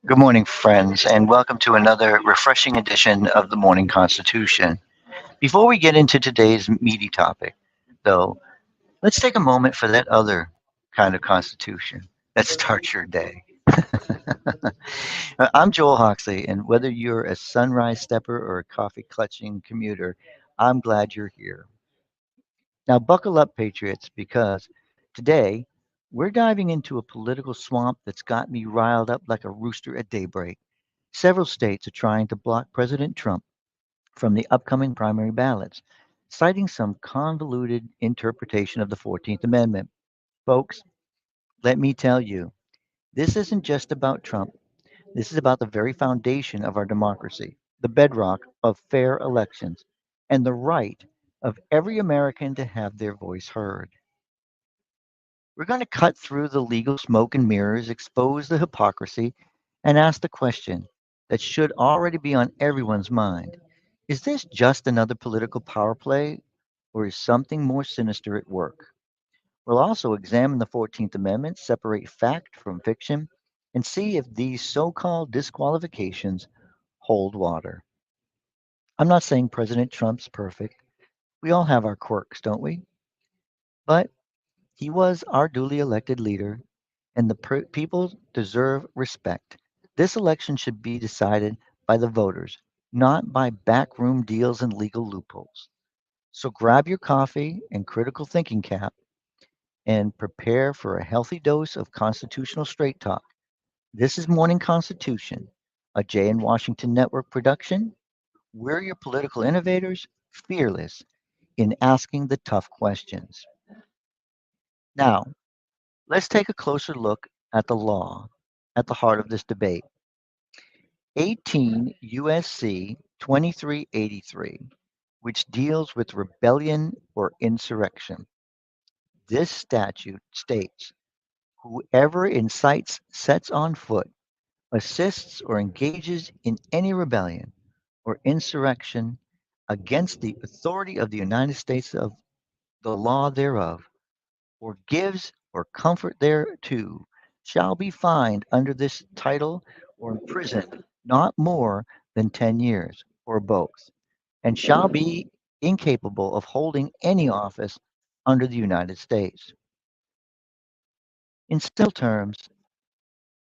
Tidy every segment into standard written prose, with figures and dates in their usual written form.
Good morning, friends, and welcome to another refreshing edition of the Morning Constitution. Before we get into today's meaty topic, though, let's take a moment for that other kind of Constitution that starts your day. I'm Joel Hoxley, and whether you're a sunrise stepper or a coffee clutching commuter, I'm glad you're here. Now, buckle up, Patriots, because today we're diving into a political swamp that's got me riled up like a rooster at daybreak. Several states are trying to block President Trump from the upcoming primary ballots, citing some convoluted interpretation of the 14th Amendment. Folks, let me tell you, this isn't just about Trump. This is about the very foundation of our democracy, the bedrock of fair elections, and the right of every American to have their voice heard. We're going to cut through the legal smoke and mirrors, expose the hypocrisy, and ask the question that should already be on everyone's mind. Is this just another political power play, or is something more sinister at work? We'll also examine the 14th Amendment, separate fact from fiction, and see if these so called disqualifications hold water. I'm not saying President Trump's perfect. We all have our quirks, don't we? But he was our duly elected leader, and the people deserve respect. This election should be decided by the voters, not by backroom deals and legal loopholes. So grab your coffee and critical thinking cap and prepare for a healthy dose of constitutional straight talk. This is Morning Constitution, a Jay in Washington Network production. We're your political innovators, fearless in asking the tough questions. Now, let's take a closer look at the law at the heart of this debate. 18 USC 2383, which deals with rebellion or insurrection. This statute states whoever incites, sets on foot, assists, or engages in any rebellion or insurrection against the authority of the United States of the law thereof, or gives or comfort thereto, shall be fined under this title or imprisoned not more than 10 years, or both, and shall be incapable of holding any office under the United States. In simple terms,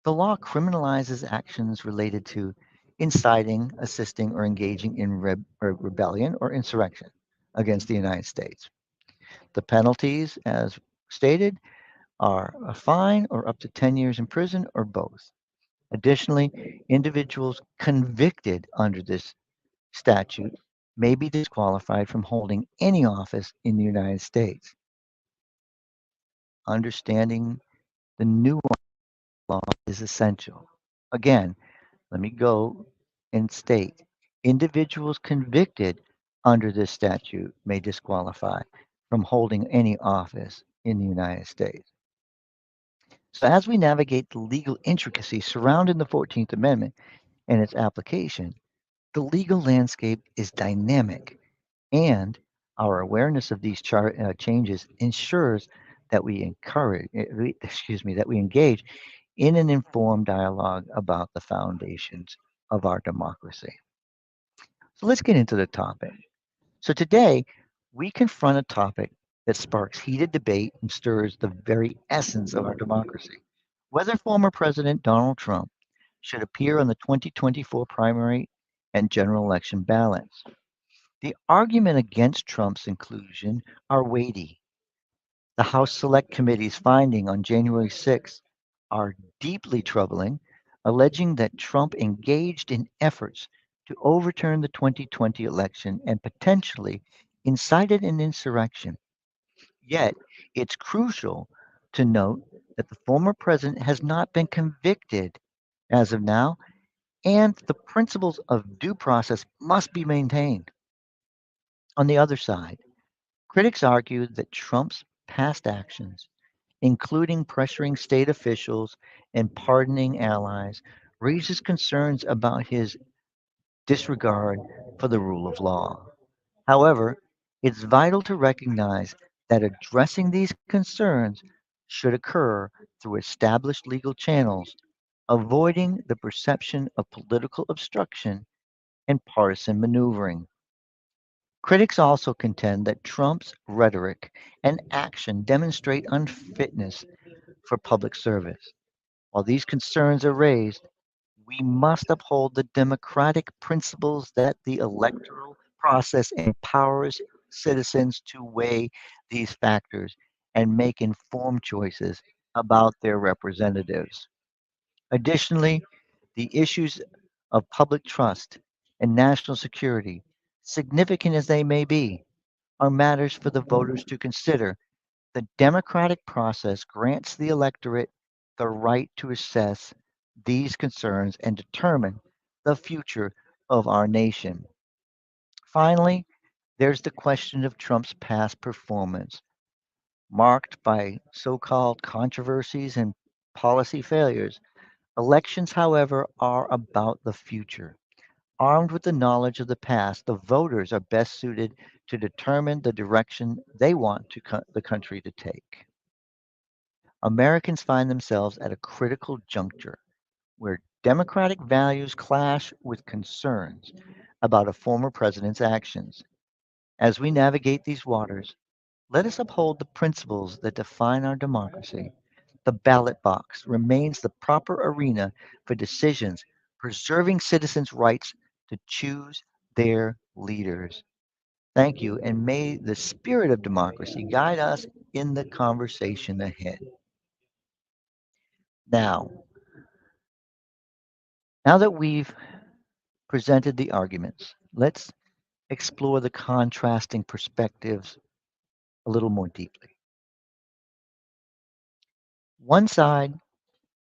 the law criminalizes actions related to inciting, assisting, or engaging in rebellion or insurrection against the United States. The penalties, as stated, are a fine or up to 10 years in prison or both. Additionally, individuals convicted under this statute may be disqualified from holding any office in the United States. Understanding the new law is essential. Again, let me go and state individuals convicted under this statute may disqualify from holding any office in the United States. So, as we navigate the legal intricacies surrounding the 14th Amendment and its application, the legal landscape is dynamic, and our awareness of these changes ensures that we that we engage in an informed dialogue about the foundations of our democracy. So let's get into the topic. So today, we confront a topic that sparks heated debate and stirs the very essence of our democracy. Whether former President Donald Trump should appear on the 2024 primary and general election ballots. The argument against Trump's inclusion are weighty. The House Select Committee's finding on January 6th are deeply troubling, alleging that Trump engaged in efforts to overturn the 2020 election and potentially incited an insurrection. Yet, it's crucial to note that the former president has not been convicted as of now, and the principles of due process must be maintained. On the other side, critics argue that Trump's past actions, including pressuring state officials and pardoning allies, raises concerns about his disregard for the rule of law. However, it's vital to recognize that addressing these concerns should occur through established legal channels avoiding the perception of political obstruction and partisan maneuvering. Critics also contend that Trump's rhetoric and action demonstrate unfitness for public service. While these concerns are raised, we must uphold the democratic principles that the electoral process empowers citizens to weigh these factors and make informed choices about their representatives. Additionally, the issues of public trust and national security, significant as they may be, are matters for the voters to consider. The democratic process grants the electorate the right to assess these concerns and determine the future of our nation. Finally, there's the question of Trump's past performance, marked by so called controversies and policy failures. Elections, however, are about the future. Armed with the knowledge of the past, the voters are best suited to determine the direction they want the country to take. Americans find themselves at a critical juncture where democratic values clash with concerns about a former president's actions. As we navigate these waters, let us uphold the principles that define our democracy. The ballot box remains the proper arena for decisions, preserving citizens' rights to choose their leaders. Thank you, and may the spirit of democracy guide us in the conversation ahead. Now, now that we've presented the arguments, let's explore the contrasting perspectives a little more deeply. One side,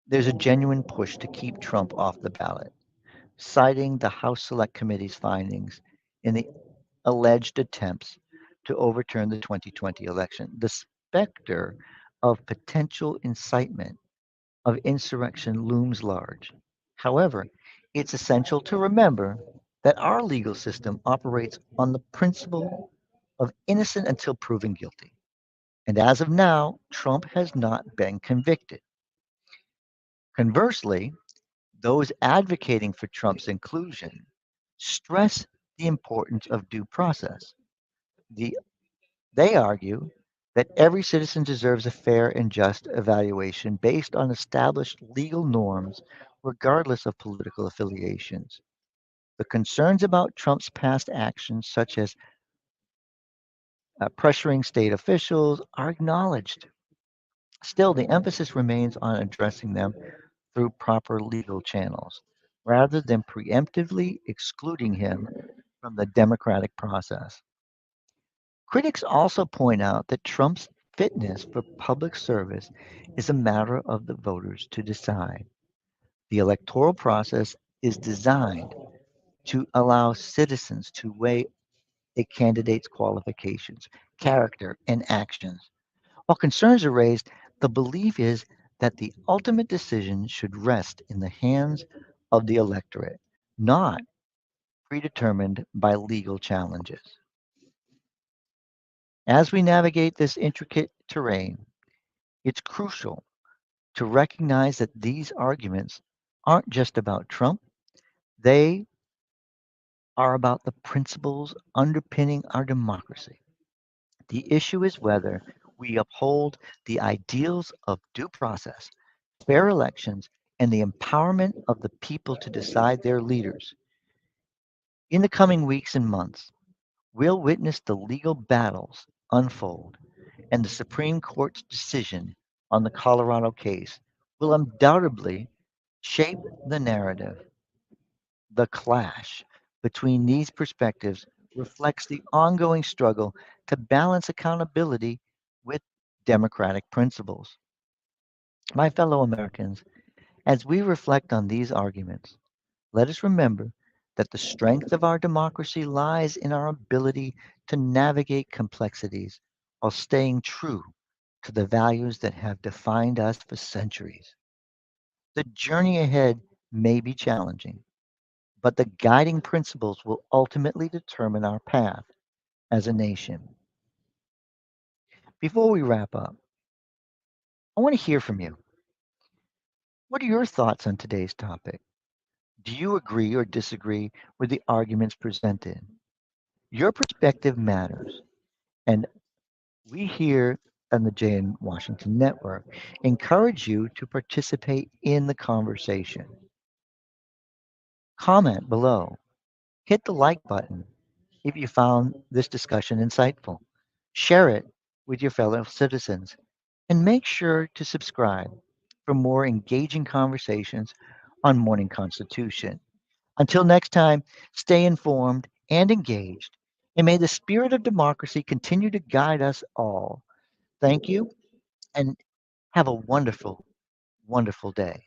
there's a genuine push to keep Trump off the ballot, citing the House Select Committee's findings in the alleged attempts to overturn the 2020 election. The specter of potential incitement of insurrection looms large. However, it's essential to remember that our legal system operates on the principle of innocent until proven guilty. And as of now, Trump has not been convicted. Conversely, those advocating for Trump's inclusion stress the importance of due process. The, they argue that every citizen deserves a fair and just evaluation based on established legal norms, regardless of political affiliations. The concerns about Trump's past actions, such as pressuring state officials, are acknowledged. Still, the emphasis remains on addressing them through proper legal channels, rather than preemptively excluding him from the democratic process. Critics also point out that Trump's fitness for public service is a matter of the voters to decide. The electoral process is designed to allow citizens to weigh a candidate's qualifications, character, and actions. While concerns are raised, the belief is that the ultimate decision should rest in the hands of the electorate, not predetermined by legal challenges. As we navigate this intricate terrain, it's crucial to recognize that these arguments aren't just about Trump, they are about the principles underpinning our democracy. The issue is whether we uphold the ideals of due process, fair elections, and the empowerment of the people to decide their leaders. In the coming weeks and months, we'll witness the legal battles unfold, and the Supreme Court's decision on the Colorado case will undoubtedly shape the narrative. The clash between these perspectives reflects the ongoing struggle to balance accountability with democratic principles. My fellow Americans, as we reflect on these arguments, let us remember that the strength of our democracy lies in our ability to navigate complexities while staying true to the values that have defined us for centuries. The journey ahead may be challenging, but the guiding principles will ultimately determine our path as a nation. Before we wrap up, I want to hear from you. What are your thoughts on today's topic? Do you agree or disagree with the arguments presented? Your perspective matters, and we here on the Jay in Washington Network encourage you to participate in the conversation. Comment below. Hit the like button if you found this discussion insightful. Share it with your fellow citizens and make sure to subscribe for more engaging conversations on Morning Constitution. Until next time, stay informed and engaged, and may the spirit of democracy continue to guide us all. Thank you, and have a wonderful, wonderful day.